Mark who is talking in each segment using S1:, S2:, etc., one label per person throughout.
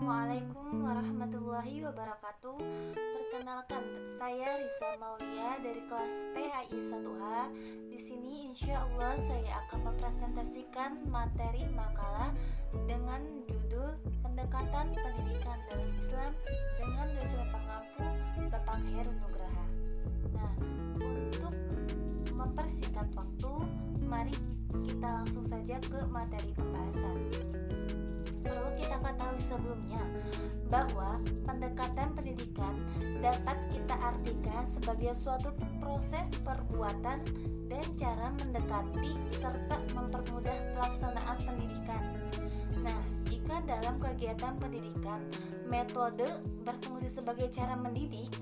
S1: Assalamualaikum warahmatullahi wabarakatuh. Perkenalkan, saya Risa Maulia dari kelas PAI 1H. Di sini insya Allah saya akan mempresentasikan materi makalah dengan judul Pendekatan Pendidikan dalam Islam dengan dosen pengampu Bapak Heru Nugraha. Nah, untuk mempersingkat waktu, mari kita langsung saja ke materi pembahasan. Perlu kita ketahui sebelumnya bahwa pendekatan pendidikan dapat kita artikan sebagai suatu proses perbuatan dan cara mendekati serta mempermudah pelaksanaan pendidikan. Nah, jika dalam kegiatan pendidikan metode berfungsi sebagai cara mendidik,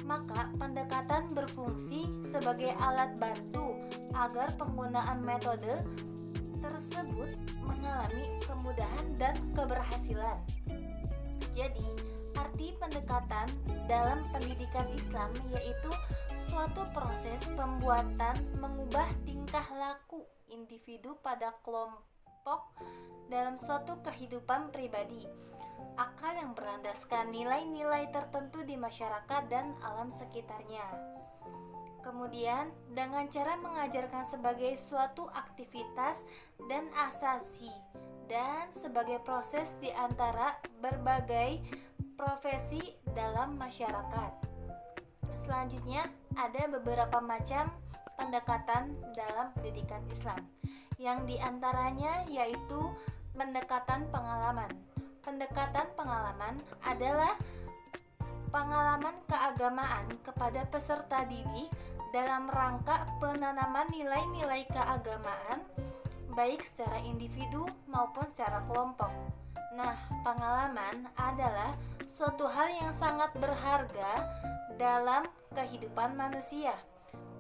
S1: maka pendekatan berfungsi sebagai alat bantu agar penggunaan metode tersebut mengalami kemudahan dan keberhasilan. Jadi, arti pendekatan dalam pendidikan Islam yaitu suatu proses pembuatan mengubah tingkah laku individu pada kelompok dalam suatu kehidupan pribadi, akal yang berlandaskan nilai-nilai tertentu di masyarakat dan alam sekitarnya. Kemudian, dengan cara mengajarkan sebagai suatu aktivitas dan asasi dan sebagai proses di antara berbagai profesi dalam masyarakat. Selanjutnya, ada beberapa macam pendekatan dalam pendidikan Islam, yang diantaranya yaitu pendekatan pengalaman. Pendekatan pengalaman adalah pengalaman keagamaan kepada peserta didik dalam rangka penanaman nilai-nilai keagamaan baik secara individu maupun secara kelompok. Nah, pengalaman adalah suatu hal yang sangat berharga dalam kehidupan manusia.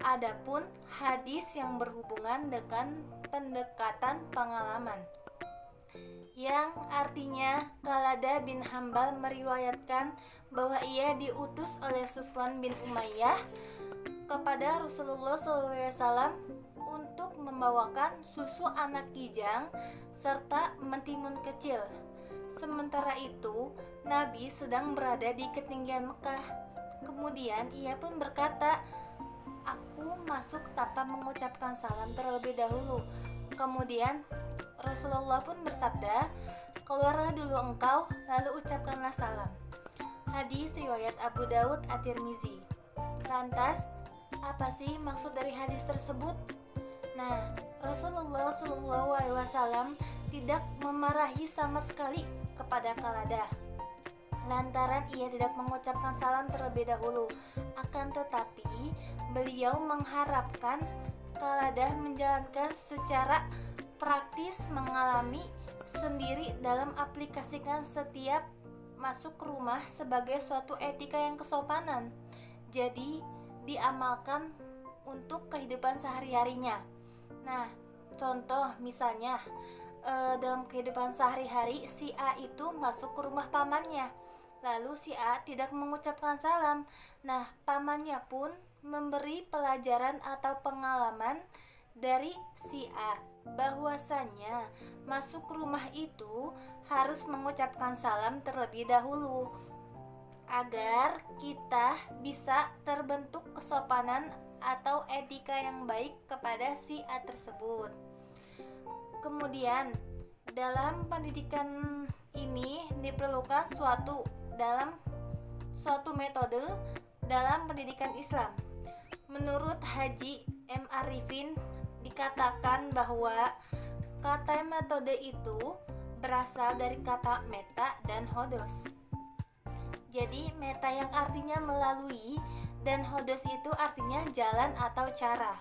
S1: Adapun hadis yang berhubungan dengan pendekatan pengalaman, yang artinya Qaladah bin Hambal meriwayatkan bahwa ia diutus oleh Sufyan bin Umayyah kepada Rasulullah SAW untuk membawakan susu anak kijang serta mentimun kecil. Sementara itu, Nabi sedang berada di ketinggian Mekah. Kemudian ia pun berkata, "Aku masuk tanpa mengucapkan salam terlebih dahulu." Kemudian Rasulullah pun bersabda, "Keluarlah dulu engkau, lalu ucapkanlah salam." Hadis riwayat Abu Daud At-Tirmizi. Lantas, apa sih maksud dari hadis tersebut? Nah, Rasulullah SAW tidak memarahi sama sekali kepada Qaladah lantaran ia tidak mengucapkan salam terlebih dahulu. Akan tetapi, beliau mengharapkan Qaladah menjalankan secara praktis, mengalami sendiri dalam aplikasikan setiap masuk rumah sebagai suatu etika yang kesopanan. Jadi, diamalkan untuk kehidupan sehari-harinya. Nah, contoh misalnya dalam kehidupan sehari-hari si A itu masuk ke rumah pamannya, lalu si A tidak mengucapkan salam. Nah, pamannya pun memberi pelajaran atau pengalaman dari si A bahwasanya masuk rumah itu harus mengucapkan salam terlebih dahulu agar kita bisa terbentuk kesopanan atau etika yang baik kepada si A tersebut. Kemudian, dalam pendidikan ini diperlukan suatu metode dalam pendidikan Islam. Menurut Haji M. Arifin, dikatakan bahwa kata metode itu berasal dari kata meta dan hodos. Jadi meta yang artinya melalui dan hodos itu artinya jalan atau cara.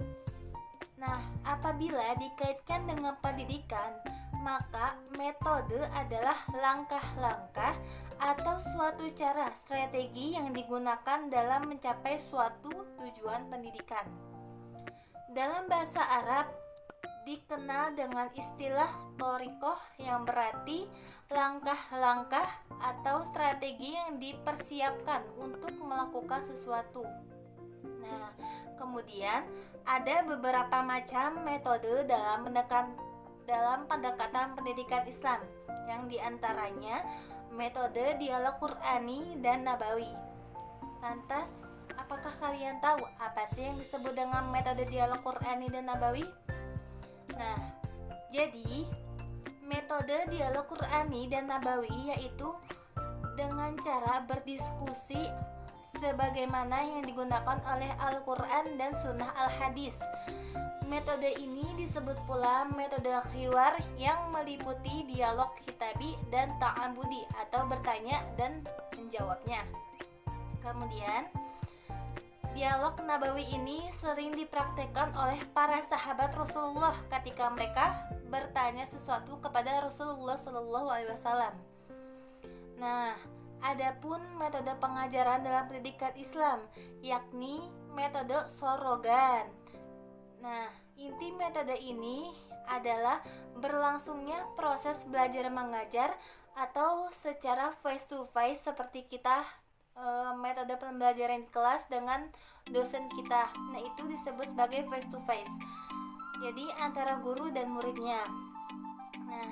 S1: Nah, apabila dikaitkan dengan pendidikan, maka metode adalah langkah-langkah atau suatu cara strategi yang digunakan dalam mencapai suatu tujuan pendidikan. Dalam bahasa Arab dikenal dengan istilah thoriqoh yang berarti langkah-langkah atau strategi yang dipersiapkan untuk melakukan sesuatu. Nah, kemudian ada beberapa macam metode dalam pendekatan pendidikan Islam, yang diantaranya metode dialog Qur'ani dan Nabawi. Lantas, apakah kalian tahu apa sih yang disebut dengan metode dialog Qur'ani dan Nabawi? Nah, jadi metode dialog Qur'ani dan Nabawi yaitu dengan cara berdiskusi sebagaimana yang digunakan oleh Al-Quran dan Sunnah Al-Hadis. Metode ini disebut pula metode khiwar yang meliputi dialog kitabi dan ta'abudi atau bertanya dan menjawabnya. Kemudian, dialog Nabawi ini sering dipraktekkan oleh para sahabat Rasulullah ketika mereka bertanya sesuatu kepada Rasulullah SAW. Nah, adapun metode pengajaran dalam pendidikan Islam, yakni metode sorogan. Nah, inti metode ini adalah berlangsungnya proses belajar mengajar atau secara face to face seperti kita metode pembelajaran di kelas dengan dosen kita. Nah, itu disebut sebagai face to face. Jadi antara guru dan muridnya. Nah,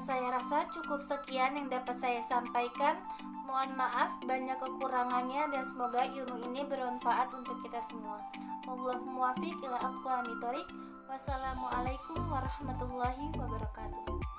S1: saya rasa cukup sekian yang dapat saya sampaikan. Mohon maaf banyak kekurangannya dan semoga ilmu ini bermanfaat untuk kita semua. Wallahul muwaffiq ila aqwamit thoriq. Wassalamualaikum warahmatullahi wabarakatuh.